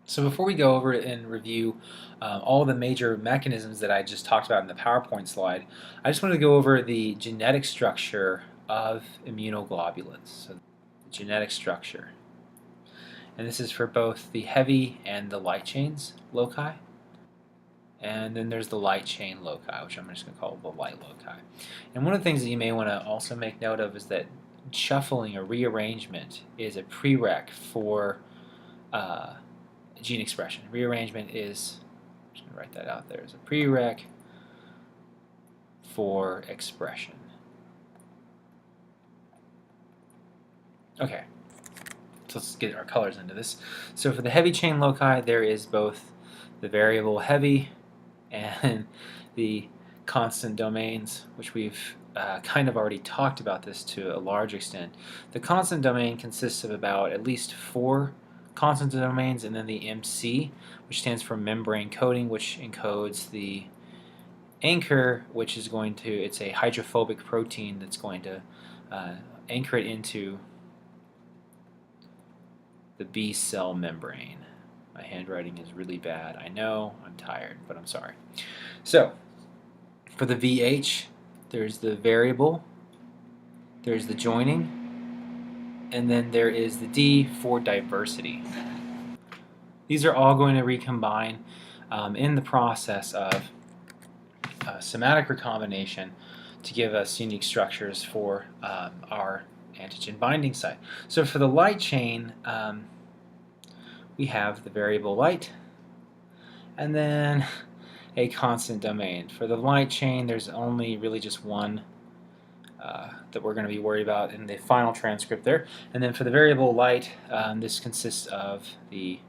So before we go over and review all the major mechanisms that I just talked about in the PowerPoint slide, I just wanted to go over the genetic structure of immunoglobulins. So the genetic structure. And this is for both the heavy and the light chains loci. And then there's the light chain loci, which I'm just going to call the light loci. And one of the things that you may want to also make note of is that shuffling or rearrangement is a prereq for gene expression. Rearrangement is, I'm just going to write that out there, as a prereq for expression. Okay, so let's get our colors into this. So for the heavy chain loci, there is both the variable heavy and the constant domains, which we've kind of already talked about this to a large extent. The constant domain consists of about at least 4 constant domains, and then the MC, which stands for membrane coding, which encodes the anchor, which is going to, it's a hydrophobic protein that's going to anchor it into the B cell membrane. My handwriting is really bad. I know, I'm tired, but I'm sorry. So, for the VH, there's the variable, there's the joining, and then there is the D for diversity. These are all going to recombine in the process of somatic recombination to give us unique structures for our antigen binding site. So for the light chain, we have the variable light and then a constant domain. For the light chain, there's only really just one that we're going to be worried about in the final transcript there. And then for the variable light, this consists of the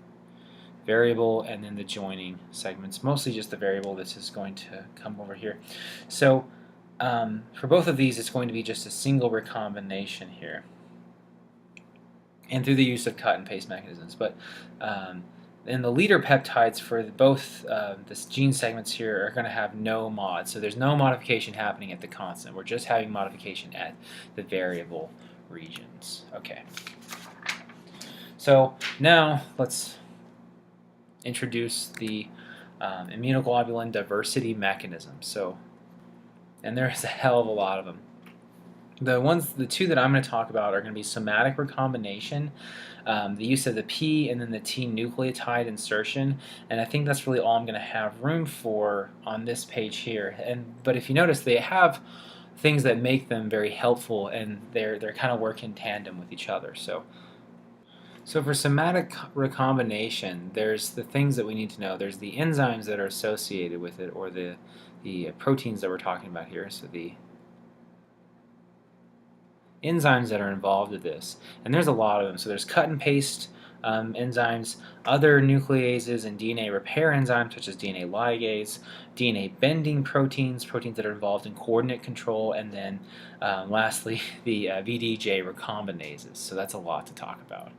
variable and then the joining segments, mostly just the variable. This is going to come over here. So for both of these, it's going to be just a single recombination here, and through the use of cut and paste mechanisms. But and the leader peptides for both this gene segments here are going to have no mod, so there's no modification happening at the constant. We're just having modification at the variable regions. Okay. So now let's introduce the immunoglobulin diversity mechanism. So, and there's a hell of a lot of them. The two that I'm going to talk about are going to be somatic recombination, the use of the P and then the T nucleotide insertion, and I think that's really all I'm going to have room for on this page here. But if you notice, they have things that make them very helpful, and they're kind of work in tandem with each other. So for somatic recombination, there's the things that we need to know. There's the enzymes that are associated with it, or the proteins that we're talking about here. So the enzymes that are involved with this, and there's a lot of them. So there's cut and paste enzymes, other nucleases and DNA repair enzymes such as DNA ligase, DNA bending proteins that are involved in coordinate control, and then lastly the VDJ recombinases. So that's a lot to talk about.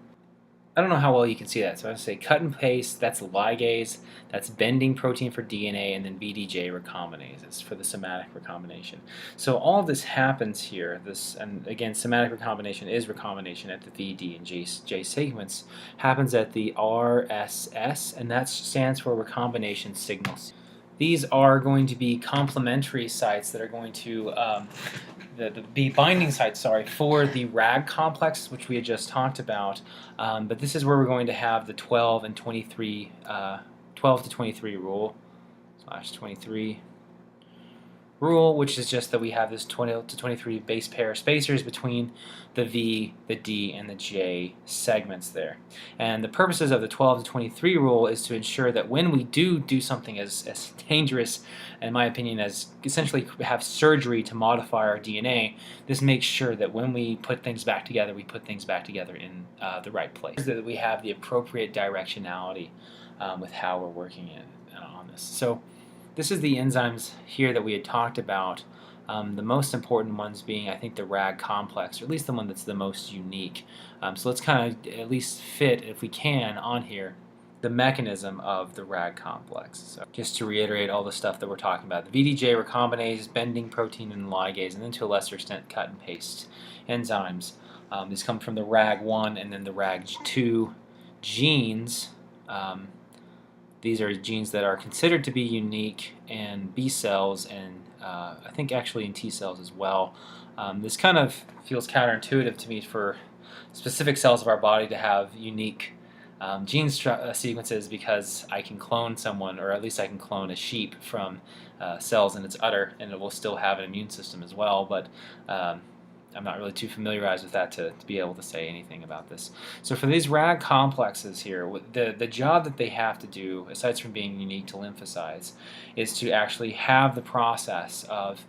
I don't know how well you can see that, so I'm going to say cut and paste, that's ligase, that's bending protein for DNA, and then VDJ recombinases for the somatic recombination. So all of this happens here, and again, somatic recombination is recombination at the V, D, and J sequence, happens at the RSS, and that stands for recombination signals. These are going to be complementary sites that are going to be binding sites, for the Rad complex, which we had just talked about. But this is where we're going to have the 12 to 23 rule, /23 rule, which is just that we have this 20 to 23 base pair spacers between the V, the D, and the J segments there. And the purposes of the 12 to 23 rule is to ensure that when we do something as dangerous, in my opinion, as essentially have surgery to modify our DNA, this makes sure that when we put things back together, we put things back together in the right place, that we have the appropriate directionality with how we're working on this. So this is the enzymes here that we had talked about, the most important ones being, I think, the Rad complex, or at least the one that's the most unique. So let's kind of at least fit, if we can, on here the mechanism of the Rad complex. So just to reiterate all the stuff that we're talking about, the VDJ recombinase, bending protein, and ligase, and then to a lesser extent cut and paste enzymes. These come from the RAG1 and then the RAG2 genes, These are genes that are considered to be unique in B cells and I think actually in T cells as well. This kind of feels counterintuitive to me for specific cells of our body to have unique gene sequences, because I can clone someone, or at least I can clone a sheep from cells in its udder, and it will still have an immune system as well, but I'm not really too familiarized with that to be able to say anything about this. So for these Rad complexes here, the job that they have to do, aside from being unique to lymphocytes, is to actually have the process of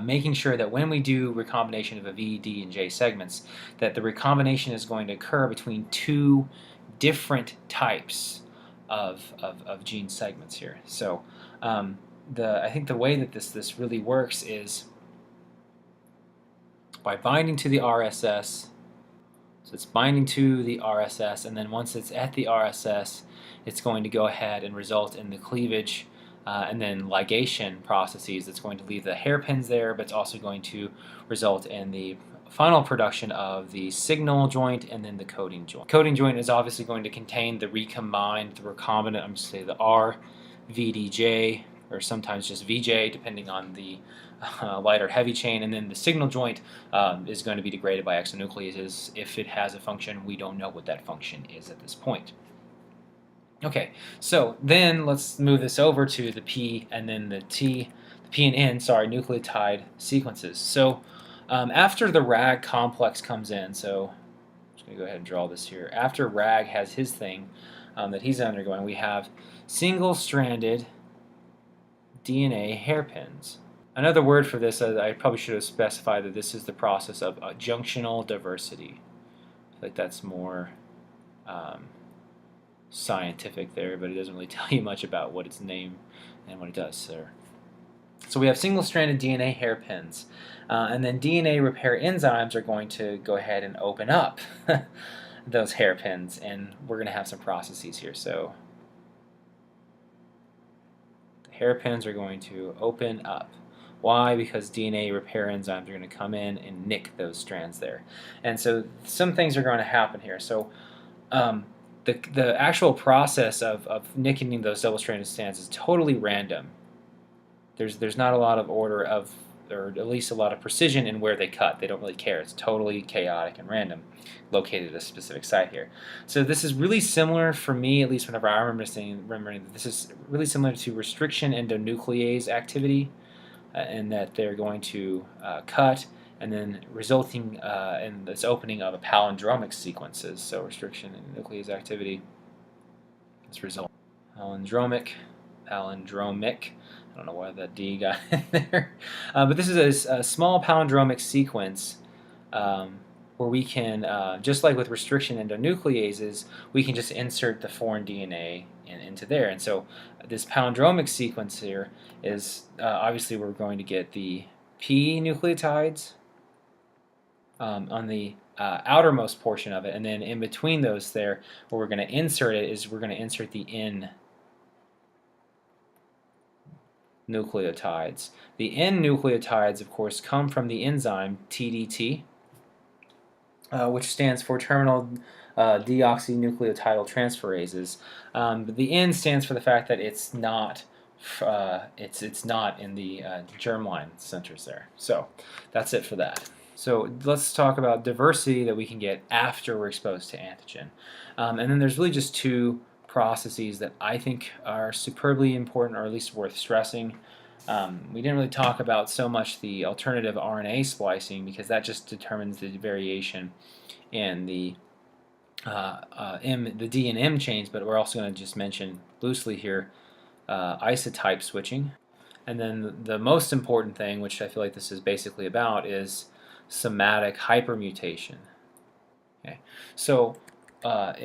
making sure that when we do recombination of a V, D, and J segments, that the recombination is going to occur between two different types of gene segments here. So I think the way that this really works is by binding to the RSS. So it's binding to the RSS, and then once it's at the RSS, it's going to go ahead and result in the cleavage and then ligation processes. It's going to leave the hairpins there, but it's also going to result in the final production of the signal joint and then the coding joint. Coding joint is obviously going to contain the recombined, the recombinant, I'm going to say the R, VDJ, or sometimes just VJ, depending on the light or heavy chain, and then the signal joint is going to be degraded by exonucleases. If it has a function, we don't know what that function is at this point. Okay, so then let's move this over to the P and then the T, the P and N, sorry, nucleotide sequences. So after the Rad complex comes in, so I'm just going to go ahead and draw this here. After Rad has his thing that he's undergoing, we have single-stranded DNA hairpins. Another word for this, I probably should have specified that this is the process of junctional diversity. I feel like that's more scientific there, but it doesn't really tell you much about what its name and what it does there. So we have single-stranded DNA hairpins, and then DNA repair enzymes are going to go ahead and open up those hairpins, and we're going to have some processes here. So the hairpins are going to open up. Why? Because DNA repair enzymes are going to come in and nick those strands there. And so some things are going to happen here. So the actual process of nicking those double-stranded strands is totally random. There's not a lot of order of, or at least a lot of precision in where they cut. They don't really care. It's totally chaotic and random, located at a specific site here. So this is really similar for me, at least whenever I remembering that this is really similar to restriction endonuclease activity, in that they're going to cut and then resulting in this opening of a palindromic sequences. So restriction and nuclease activity. This result palindromic. I don't know why that D got in there, but this is a small palindromic sequence where we can, just like with restriction endonucleases, we can just insert the foreign DNA into there. And so this palindromic sequence here is obviously we're going to get the P nucleotides on the outermost portion of it, and then in between those there, where we're going to insert it is we're going to insert the N nucleotides. The N nucleotides, of course, come from the enzyme TDT, which stands for terminal deoxynucleotide transferases. But the N stands for the fact that it's not it's not in the germline centers there. So that's it for that. So let's talk about diversity that we can get after we're exposed to antigen. And then there's really just two processes that I think are superbly important, or at least worth stressing. We didn't really talk about so much the alternative RNA splicing, because that just determines the variation in the D and M chains, but we're also going to just mention loosely here isotype switching. And then the most important thing, which I feel like this is basically about, is somatic hypermutation. Okay, so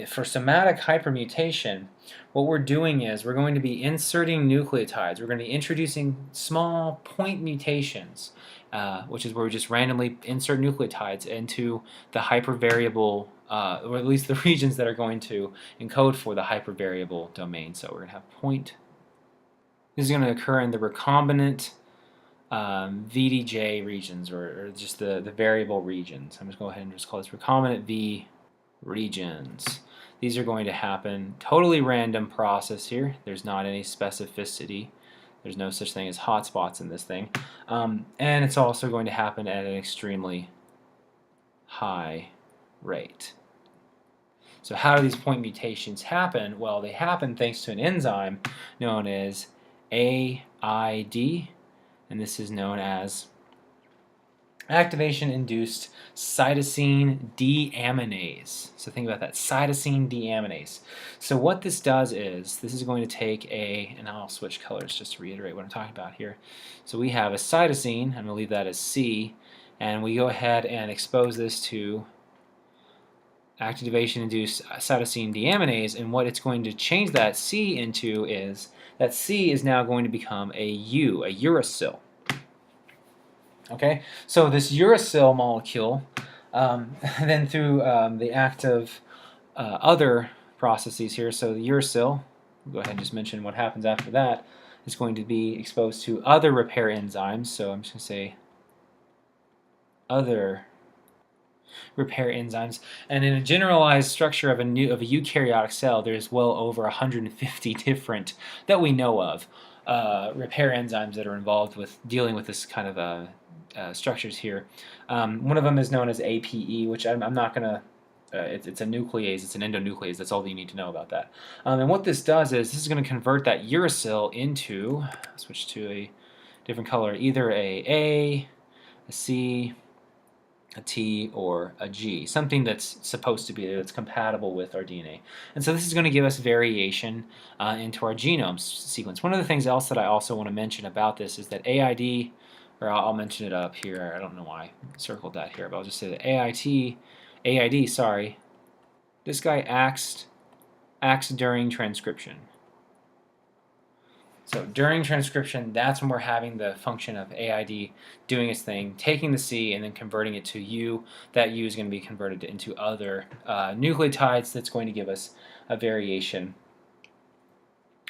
for somatic hypermutation, what we're doing is we're going to be inserting nucleotides. We're going to be introducing small point mutations, which is where we just randomly insert nucleotides into the hypervariable, or at least the regions that are going to encode for the hypervariable domain. So we're going to have point. This is going to occur in the recombinant VDJ regions, or just the variable regions. I'm just going to go ahead and just call this recombinant V regions. These are going to happen, totally random process here. There's not any specificity. There's no such thing as hotspots in this thing. And it's also going to happen at an extremely high rate. So how do these point mutations happen? Well, they happen thanks to an enzyme known as AID, and this is known as Activation-Induced Cytosine Deaminase. So think about that, Cytosine Deaminase. So what this does is, this is going to take and I'll switch colors just to reiterate what I'm talking about here. So we have a cytosine, I'm going to leave that as C, and we go ahead and expose this to activation-induced cytosine deaminase, and what it's going to change that C into is that C is now going to become a uracil. Okay, so this uracil molecule, then through the act of other processes here, so the uracil, we'll go ahead and just mention what happens after that, is going to be exposed to other repair enzymes, so I'm just going to say other repair enzymes, and in a generalized structure of a eukaryotic cell, there's well over 150 different, that we know of, repair enzymes that are involved with dealing with this kind of structures here. One of them is known as APE, which I'm not going to, it's a nuclease, it's an endonuclease, that's all that you need to know about that. And what this does is, this is going to convert that uracil into, switch to a different color, either a C, a T, or a G, something that's supposed to be there, that's compatible with our DNA. And so this is going to give us variation into our genome sequence. One of the things else that I also want to mention about this is that AID, or I'll mention it up here, I don't know why I circled that here, but I'll just say that AID, sorry, this guy acts during transcription. So during transcription, that's when we're having the function of AID doing its thing, taking the C and then converting it to U. That U is going to be converted into other nucleotides that's going to give us a variation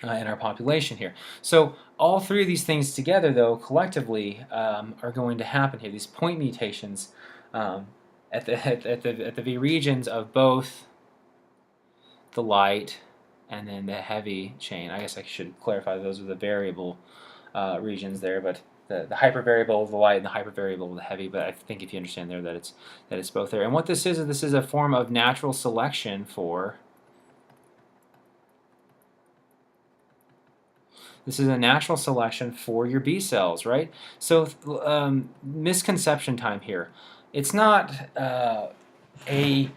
in our population here. So all three of these things together, though, collectively are going to happen here. These point mutations at the V regions of both the light and then the heavy chain. I guess I should clarify those are the variable regions there, but the hypervariable of the light and the hypervariable of the heavy. But I think if you understand there that it's both there. And what this is a form of natural selection for. This is a natural selection for your B cells, right? So misconception time here. It's not a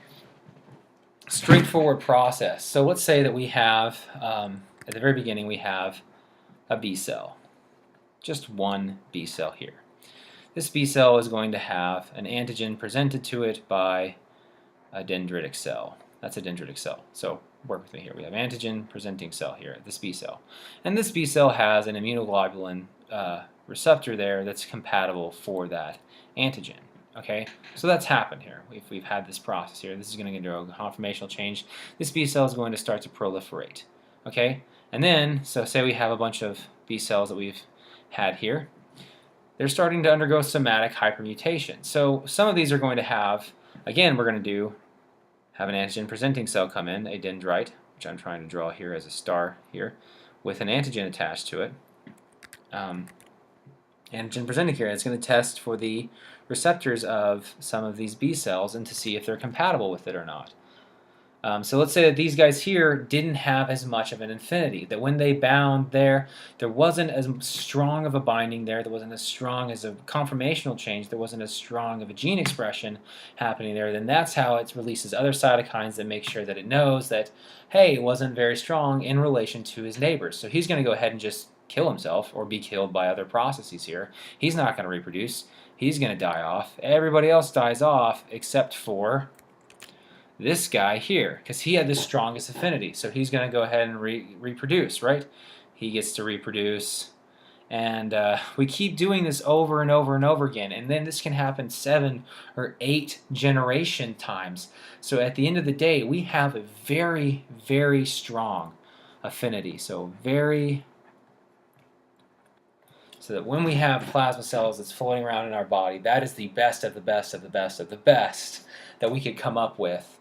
straightforward process. So let's say that we have, at the very beginning, we have a B cell. Just one B cell here. This B cell is going to have an antigen presented to it by a dendritic cell. That's a dendritic cell. So work with me here. We have antigen presenting cell here, this B cell. And this B cell has an immunoglobulin receptor there that's compatible for that antigen. Okay, so that's happened here. We've had this process here. This is going to go a conformational change. This B cell is going to start to proliferate. Okay, and then, so say we have a bunch of B cells that we've had here. They're starting to undergo somatic hypermutation. So some of these are going to have, again, we're going to have an antigen presenting cell come in, a dendrite, which I'm trying to draw here as a star here, with an antigen attached to it. Antigen presenting here, it's going to test for the receptors of some of these B cells and to see if they're compatible with it or not. So let's say that these guys here didn't have as much of an affinity, that when they bound there wasn't as strong of a binding there wasn't as strong as a conformational change, there wasn't as strong of a gene expression happening there, then that's how it releases other cytokines that make sure that it knows that, hey, it wasn't very strong in relation to his neighbors. So he's going to go ahead and just kill himself or be killed by other processes here. He's not going to reproduce. He's going to die off. Everybody else dies off except for this guy here, because he had the strongest affinity. So he's going to go ahead and reproduce, right? He gets to reproduce. And we keep doing this over and over and over again. And then this can happen 7 or 8 generation times. So at the end of the day, we have a very, very strong affinity. So that when we have plasma cells that's floating around in our body, that is the best of the best of the best of the best that we could come up with